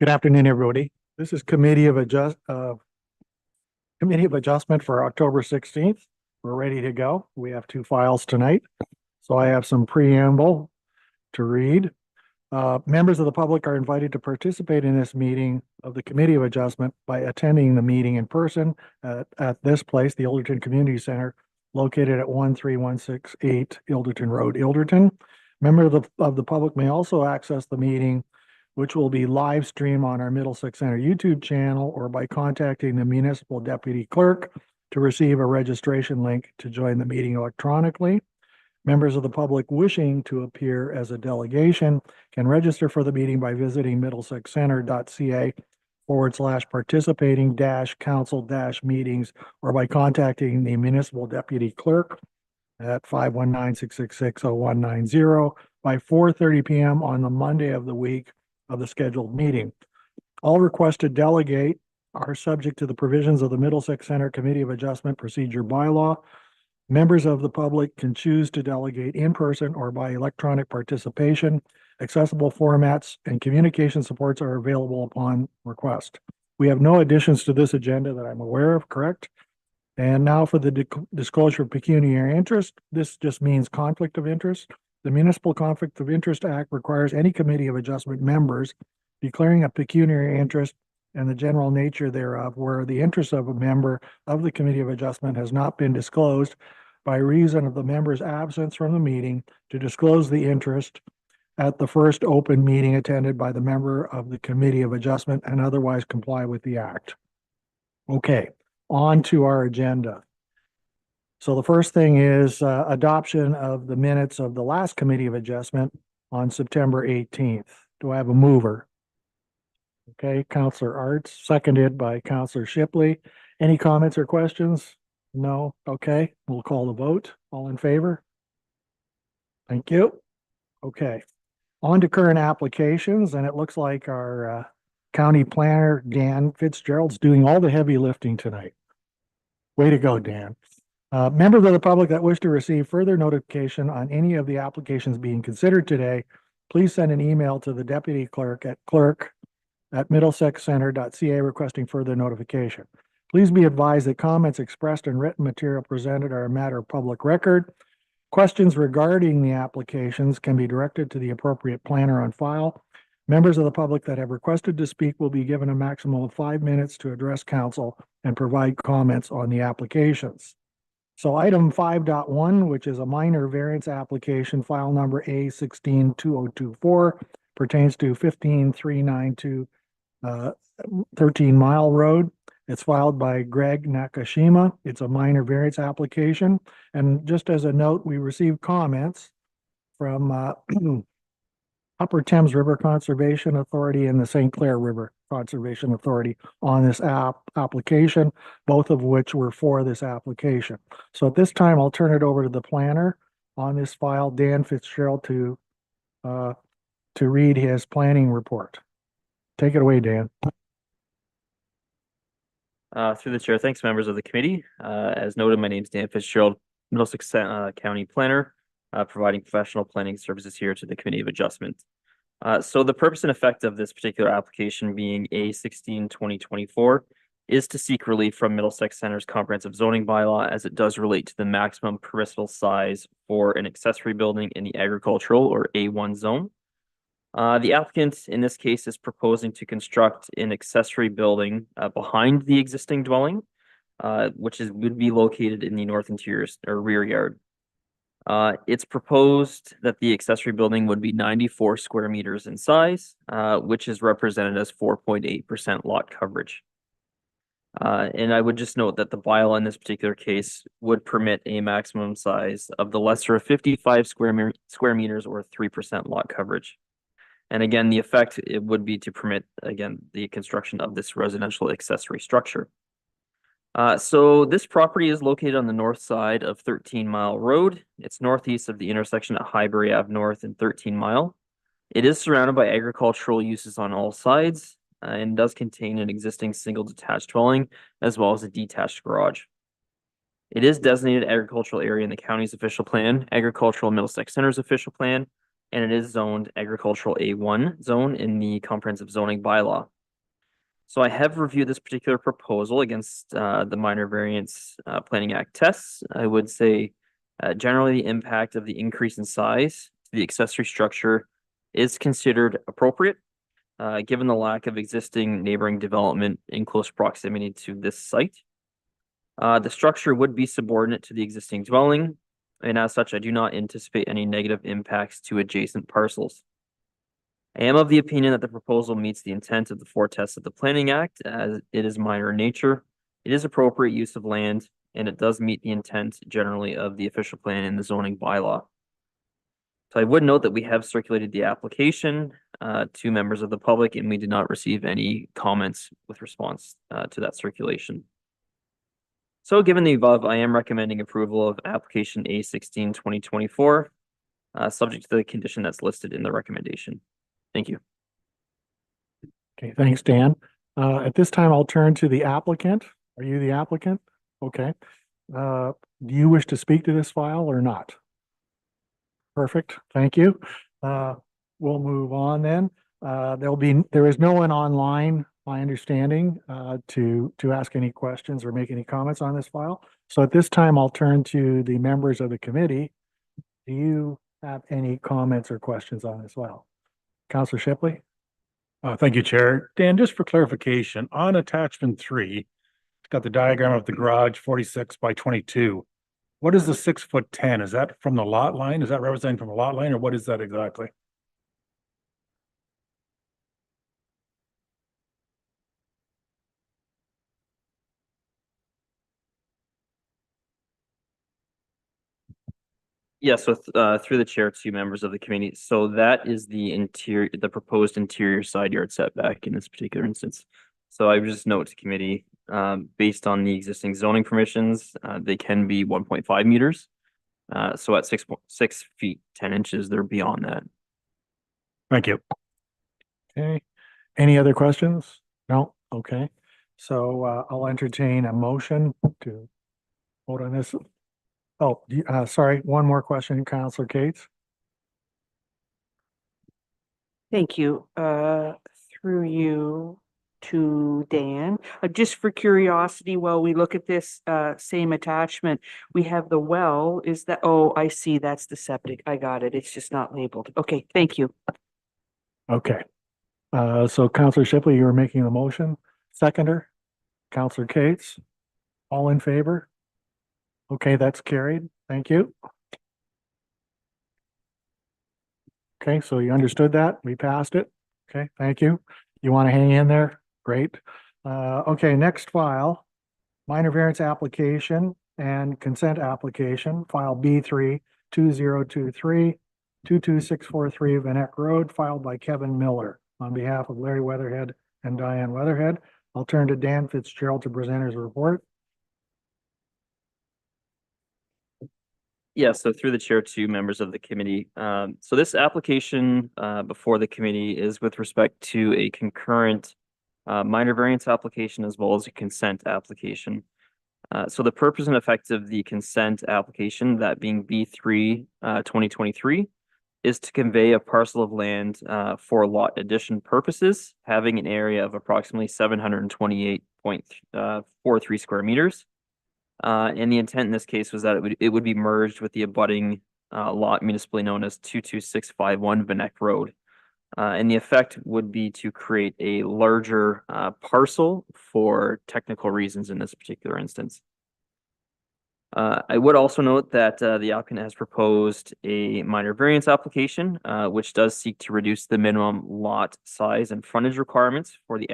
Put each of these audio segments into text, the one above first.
Good afternoon, everybody. This is Committee of Adjustment for October 16th. We're ready to go. We have two files tonight. So I have some preamble to read. Members of the public are invited to participate in this meeting of the Committee of Adjustment by attending the meeting in person at this place, the Ilderton Community Center, located at 13168 Ilderton Road, Ilderton. Members of the public may also access the meeting, which will be live streamed on our Middlesex Center YouTube channel, or by contacting the municipal deputy clerk to receive a registration link to join the meeting electronically. Members of the public wishing to appear as a delegation can register for the meeting by visiting middlesexcenter.ca/participating-council-meetings, or by contacting the municipal deputy clerk at 519-666-0190 by 4:30 p.m. on the Monday of the week of the scheduled meeting. All requests to delegate are subject to the provisions of the Middlesex Center Committee of Adjustment Procedure Bylaw. Members of the public can choose to delegate in person or by electronic participation. Accessible formats and communication supports are available upon request. We have no additions to this agenda that I'm aware of, correct? And now for the disclosure of pecuniary interest. This just means conflict of interest. The Municipal Conflict of Interest Act requires any committee of adjustment members declaring a pecuniary interest and the general nature thereof, where the interest of a member of the Committee of Adjustment has not been disclosed by reason of the member's absence from the meeting, to disclose the interest at the first open meeting attended by the member of the Committee of Adjustment and otherwise comply with the act. Okay, on to our agenda. So the first thing is adoption of the minutes of the last Committee of Adjustment on September 18th. Do I have a mover? Okay, Councillor Arts, seconded by Councillor Shipley. Any comments or questions? No? Okay, we'll call the vote. All in favor? Thank you. Okay, on to current applications, and it looks like our county planner, Dan Fitzgerald's doing all the heavy lifting tonight. Way to go, Dan. Members of the public that wish to receive further notification on any of the applications being considered today, please send an email to the deputy clerk at clerk@middlesexcenter.ca requesting further notification. Please be advised that comments expressed and written material presented are a matter of public record. Questions regarding the applications can be directed to the appropriate planner on file. Members of the public that have requested to speak will be given a maximum of 5 minutes to address council and provide comments on the applications. So item 5.1, which is a minor variance application, file number A162024, pertains to 15392 13 Mile Road. It's filed by Greg Nakashima. It's a minor variance application. And just as a note, we received comments from Upper Thames River Conservation Authority and the St. Clair River Conservation Authority on this application, both of which were for this application. So at this time, I'll turn it over to the planner on this file, Dan Fitzgerald, to read his planning report. Take it away, Dan. Through the chair, thanks, members of the committee. As noted, my name is Dan Fitzgerald, Middlesex County Planner, providing professional planning services here to the Committee of Adjustment. So the purpose and effect of this particular application, being A16-2024, is to seek relief from Middlesex Center's comprehensive zoning bylaw, as it does relate to the maximum permissible size for an accessory building in the agricultural or A1 zone. The applicant in this case is proposing to construct an accessory building behind the existing dwelling, which would be located in the north interior or rear yard. It's proposed that the accessory building would be 94 square meters in size, which is represented as 4.8% lot coverage. And I would just note that the bylaw in this particular case would permit a maximum size of the lesser of 55 square meters or 3% lot coverage. And again, the effect, it would be to permit, again, the construction of this residential accessory structure. So this property is located on the north side of 13 Mile Road. It's northeast of the intersection at Highbury Ave North and 13 Mile. It is surrounded by agricultural uses on all sides and does contain an existing single detached dwelling as well as a detached garage. It is designated agricultural area in the county's official plan, agricultural Middlesex Center's official plan, and it is zoned agricultural A1 zone in the comprehensive zoning bylaw. So I have reviewed this particular proposal against the minor variance Planning Act tests. I would say generally the impact of the increase in size to the accessory structure is considered appropriate, given the lack of existing neighboring development in close proximity to this site. The structure would be subordinate to the existing dwelling, and as such, I do not anticipate any negative impacts to adjacent parcels. I am of the opinion that the proposal meets the intent of the four tests of the Planning Act, as it is minor in nature. It is appropriate use of land, and it does meet the intent generally of the official plan and the zoning bylaw. So I would note that we have circulated the application to members of the public, and we did not receive any comments with response to that circulation. So given the above, I am recommending approval of application A16 2024, subject to the condition that's listed in the recommendation. Thank you. Okay, thanks, Dan. At this time, I'll turn to the applicant. Are you the applicant? Okay. Do you wish to speak to this file or not? Perfect, thank you. We'll move on then. There is no one online, my understanding, to ask any questions or make any comments on this file. So at this time, I'll turn to the members of the committee. Do you have any comments or questions on this file? Councillor Shipley? Thank you, Chair. Dan, just for clarification, on attachment 3, it's got the diagram of the garage 46 by 22. What is the 6'10"? Is that from the lot line? Is that representing from the lot line, or what is that exactly? Yeah, so through the chair to members of the committee. So that is the proposed interior side yard setback in this particular instance. So I would just note to committee, based on the existing zoning permissions, they can be 1.5 meters. So at 6 feet 10 inches, they're beyond that. Thank you. Okay, any other questions? No, okay. So I'll entertain a motion to vote on this. Oh, sorry, one more question, Councillor Cates. Thank you. Through you to Dan. Just for curiosity, while we look at this same attachment, we have the well. Is that, oh, I see, that's the septic. I got it. It's just not labeled. Okay, thank you. Okay. So Councillor Shipley, you were making the motion. Seconder, Councillor Cates, all in favor? Okay, that's carried. Thank you. Okay, so you understood that? We passed it. Okay, thank you. You want to hang in there? Great. Okay, next file, minor variance application and consent application, file B3 2023 22643 Van Eck Road, filed by Kevin Miller on behalf of Larry Weatherhead and Diane Weatherhead. I'll turn to Dan Fitzgerald to present his report. Yeah, so through the chair to members of the committee. So this application before the committee is with respect to a concurrent minor variance application as well as a consent application. So the purpose and effect of the consent application, that being B3 2023, is to convey a parcel of land for lot addition purposes, having an area of approximately 728.43 square meters. And the intent in this case was that it would be merged with the abutting lot municipally known as 22651 Van Eck Road. And the effect would be to create a larger parcel for technical reasons in this particular instance. I would also note that the applicant has proposed a minor variance application, which does seek to reduce the minimum lot size and frontage requirements for the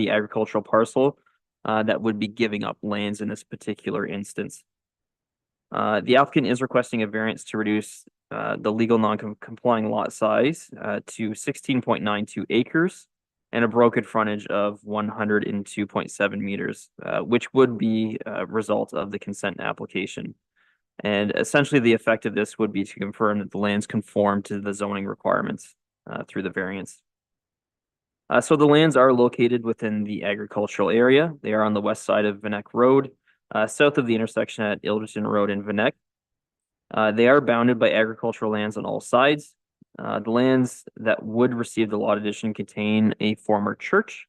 agricultural parcel that would be giving up lands in this particular instance. The applicant is requesting a variance to reduce the legal non-complying lot size to 16.92 acres and a broken frontage of 102.7 meters, which would be a result of the consent application. And essentially the effect of this would be to confirm that the lands conform to the zoning requirements through the variance. So the lands are located within the agricultural area. They are on the west side of Van Eck Road, south of the intersection at Ilderton Road and Van Eck. They are bounded by agricultural lands on all sides. The lands that would receive the lot addition contain a former church.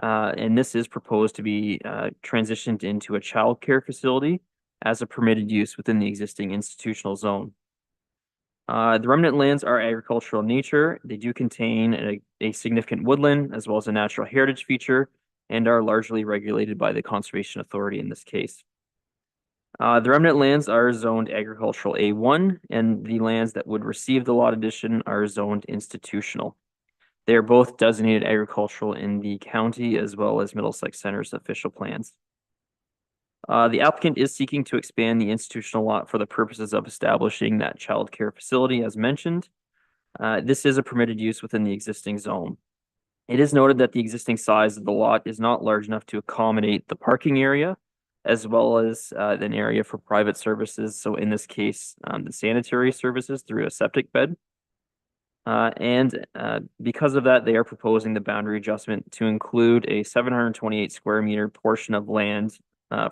And this is proposed to be transitioned into a childcare facility as a permitted use within the existing institutional zone. The remnant lands are agricultural in nature. They do contain a significant woodland as well as a natural heritage feature and are largely regulated by the Conservation Authority in this case. The remnant lands are zoned agricultural A1, and the lands that would receive the lot addition are zoned institutional. They are both designated agricultural in the county as well as Middlesex Center's official plans. The applicant is seeking to expand the institutional lot for the purposes of establishing that child care facility as mentioned. This is a permitted use within the existing zone. It is noted that the existing size of the lot is not large enough to accommodate the parking area as well as an area for private services. So in this case, the sanitary services through a septic bed. Because of that, they are proposing the boundary adjustment to include a 728 square meter portion of land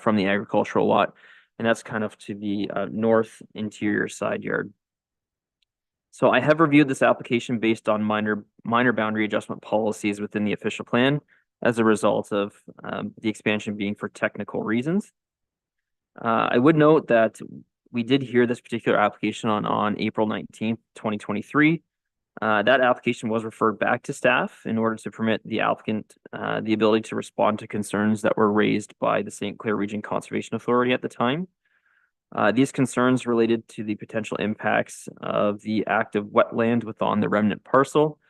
from the agricultural lot. And that's kind of to the north interior side yard. So I have reviewed this application based on minor boundary adjustment policies within the official plan as a result of the expansion being for technical reasons. I would note that we did hear this particular application on April 19th, 2023. That application was referred back to staff in order to permit the applicant the ability to respond to concerns that were raised by the St. Clair Region Conservation Authority at the time. These concerns related to the potential impacts of the active wetland within the remnant parcel.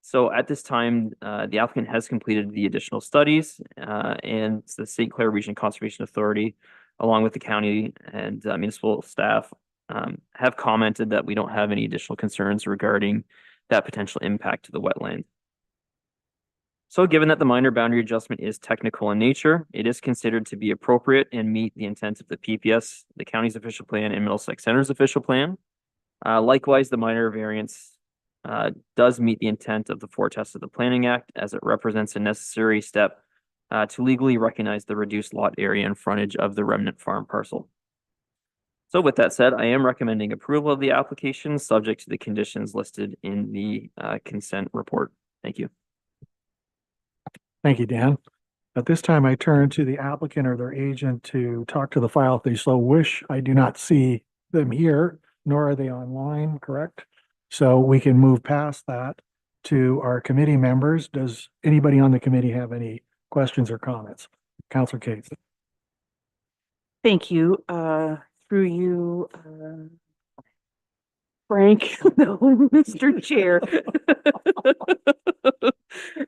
So at this time, the applicant has completed the additional studies and the St. Clair Region Conservation Authority, along with the county and municipal staff, have commented that we don't have any additional concerns regarding that potential impact to the wetland. So given that the minor boundary adjustment is technical in nature, it is considered to be appropriate and meet the intent of the PPS, the county's official plan, and Middlesex Center's official plan. Likewise, the minor variance does meet the intent of the foretest of the Planning Act as it represents a necessary step to legally recognize the reduced lot area and frontage of the remnant farm parcel. So with that said, I am recommending approval of the application subject to the conditions listed in the consent report. Thank you. Thank you, Dan. At this time, I turn to the applicant or their agent to talk to the file if they so wish. I do not see them here, nor are they online, correct? So we can move past that to our committee members. Does anybody on the committee have any questions or comments? Councilor Cates. Thank you. Through you, Frank, no, Mr. Chair.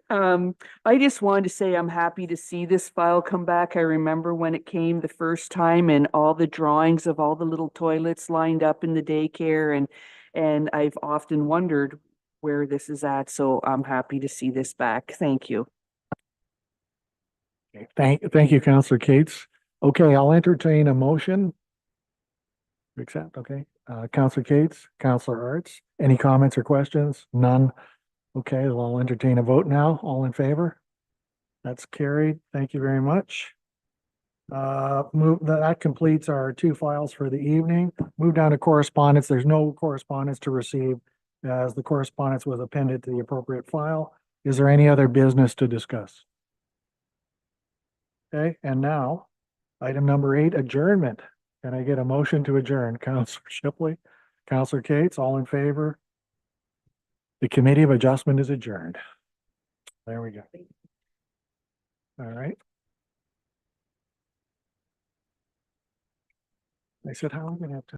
I just wanted to say I'm happy to see this file come back. I remember when it came the first time and all the drawings of all the little toilets lined up in the daycare, and I've often wondered where this is at. So I'm happy to see this back. Thank you. Thank you, Councilor Cates. Okay, I'll entertain a motion. Accept, okay. Councilor Cates, Councilor Arts, any comments or questions? None. Okay, well, I'll entertain a vote now. All in favor? That's carried. Thank you very much. That completes our two files for the evening. Move down to correspondence. There's no correspondence to receive as the correspondence was appended to the appropriate file. Is there any other business to discuss? Okay, and now, item number 8, adjournment. Can I get a motion to adjourn? Councilor Shipley, Councilor Cates, all in favor? The Committee of Adjustment is adjourned. There we go. All right. I said, how am I gonna have to?